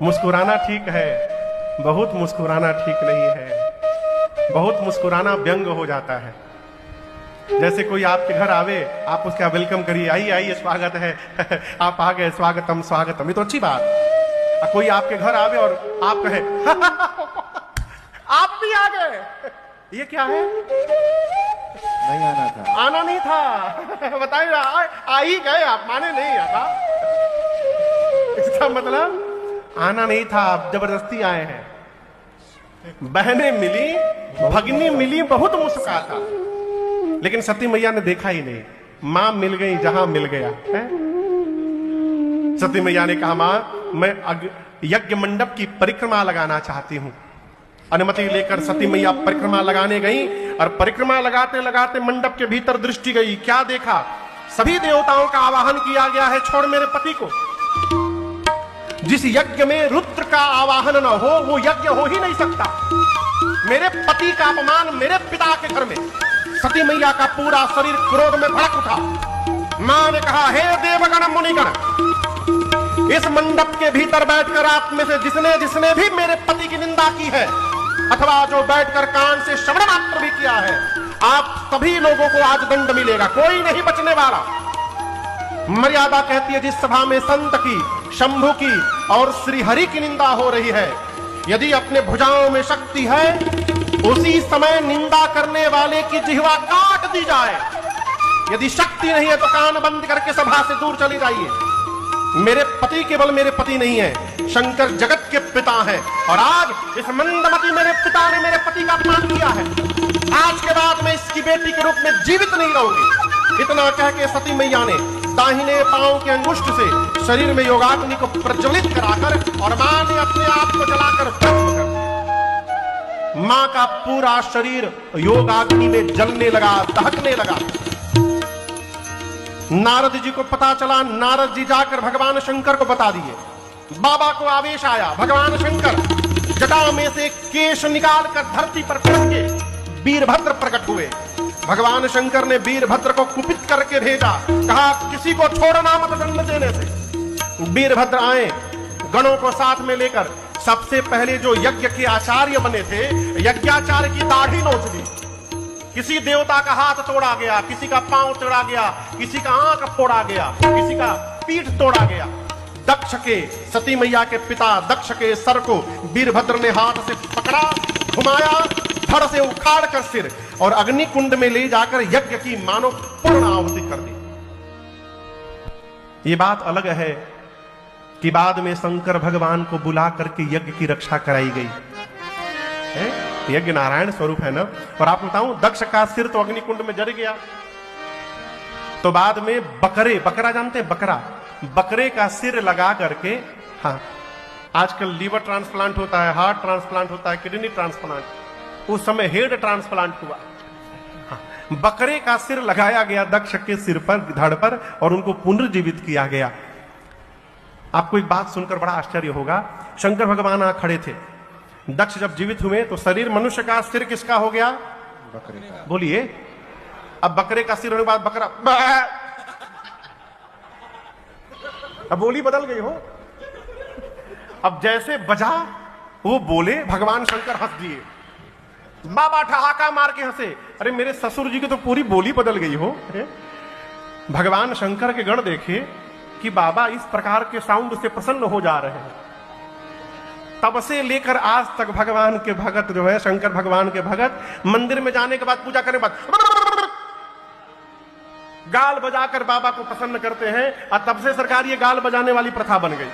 मुस्कुराना ठीक है, बहुत मुस्कुराना ठीक नहीं है। बहुत मुस्कुराना व्यंग हो जाता है। जैसे कोई आपके घर आवे, आप उसका वेलकम करिए, आइए आइए स्वागत है आप आ गए, स्वागतम स्वागतम, ये तो अच्छी बात। कोई आपके घर आवे और आप कहे आप भी आ गए, ये क्या है? नहीं आना था, आना नहीं था बताइए, आ ही गए आप, माने नहीं आता। इसका मतलब आना नहीं था, आप जबरदस्ती आए हैं। बहनें मिली, भगनी मिली, बहुत मुस्का था, लेकिन सती मैया ने देखा ही नहीं। मां मिल गई जहां मिल गया है। सती मैया ने कहा, मां मैं यज्ञ मंडप की परिक्रमा लगाना चाहती हूं। अनुमति लेकर सती मैया परिक्रमा लगाने गई, और परिक्रमा लगाते लगाते मंडप के भीतर दृष्टि गई। क्या देखा? सभी देवताओं का आवाहन किया गया है, छोड़ मेरे पति को। जिस यज्ञ में रुद्र का आवाहन न हो, वो यज्ञ हो ही नहीं सकता। मेरे पति का अपमान मेरे पिता के घर में। सती मैया का पूरा शरीर क्रोध में भड़क उठा। मां ने कहा, हे देवगण मुनिगण, इस मंडप के भीतर बैठकर आप में से जिसने जिसने भी मेरे पति की निंदा की है, अथवा जो बैठकर कान से श्रवण मात्र भी किया है, आप सभी लोगों को आज दंड मिलेगा, कोई नहीं बचने वाला। मर्यादा कहती है, जिस सभा में संत की, शंभु की और श्री हरि की निंदा हो रही है, यदि अपने भुजाओं में शक्ति है, उसी समय निंदा करने वाले की जिह्वा काट दी जाए। यदि शक्ति नहीं है तो कान बंद करके सभा से दूर चली जाइए। मेरे पति केवल मेरे पति नहीं है, शंकर जगत के पिता हैं, और आज इस मंदमती मेरे पिता ने मेरे पति का अपमान किया है। आज के बाद मैं इसकी बेटी के रूप में जीवित नहीं रहूंगी। इतना कह के सती मैया ने दाहिने पांव के अंगुष्ठ से शरीर में योगाग्नि को प्रज्वलित कराकर, और मां ने अपने आप को जलाकर भस्म कर दिया। मां का पूरा शरीर योगाग्नि में जलने लगा, दहकने लगा। नारद जी को पता चला, नारद जी जाकर भगवान शंकर को बता दिए। बाबा को आवेश आया, भगवान शंकर जटा में से केश निकालकर धरती पर फेंक के वीरभद्र प्रकट हुए। भगवान शंकर ने वीरभद्र को कुपित करके भेजा, कहा किसी को छोड़ना मत दंड देने से। वीरभद्र आए गणों को साथ में लेकर। सबसे पहले जो यज्ञ के आचार्य बने थे, यज्ञाचार्य की दाढ़ी नोच दी। किसी देवता का हाथ तोड़ा गया, किसी का पांव तोड़ा गया, किसी का आंख फोड़ा गया, किसी का पीठ तोड़ा गया। दक्ष के, सती मैया के पिता दक्ष के सर को वीरभद्र ने हाथ से पकड़ा, घुमाया, धड़ से उखाड़ कर सिर और अग्नि कुंड में ले जाकर यज्ञ की मानो पूर्ण आहुति कर दी। ये बात अलग है कि बाद में शंकर भगवान को बुला करके यज्ञ की रक्षा कराई गई है। यज्ञ नारायण स्वरूप है ना। और आपको बताऊं, दक्ष का सिर तो अग्निकुंड में जल गया, तो बाद में बकरा जानते हैं, बकरे का सिर लगा करके, हाँ आजकल लीवर ट्रांसप्लांट होता है, हार्ट ट्रांसप्लांट होता है, किडनी ट्रांसप्लांट, उस समय हेड ट्रांसप्लांट हुआ। हाँ, बकरे का सिर लगाया गया दक्ष के सिर पर, धड़ पर, और उनको पुनर्जीवित किया गया। आपको एक बात सुनकर बड़ा आश्चर्य होगा, शंकर भगवान आ खड़े थे। दक्ष जब जीवित हुए तो शरीर मनुष्य का, सिर किसका हो गया? बकरे का। बोलिए। अब बकरे का सिर होने के बाद बकरा, अब बोली बदल गई हो। अब जैसे बजा वो बोले, भगवान शंकर हंस दिए। बाबा ठहाका मार के हंसे, अरे मेरे ससुर जी की तो पूरी बोली बदल गई हो। भगवान शंकर के गण देखे कि बाबा इस प्रकार के साउंड से प्रसन्न हो जा रहे हैं। तब से लेकर आज तक भगवान के भगत जो है, शंकर भगवान के भगत, मंदिर में जाने के बाद, पूजा करने के बाद गाल बजाकर बाबा को प्रसन्न करते हैं। और तब से सरकार ये गाल बजाने वाली प्रथा बन गई।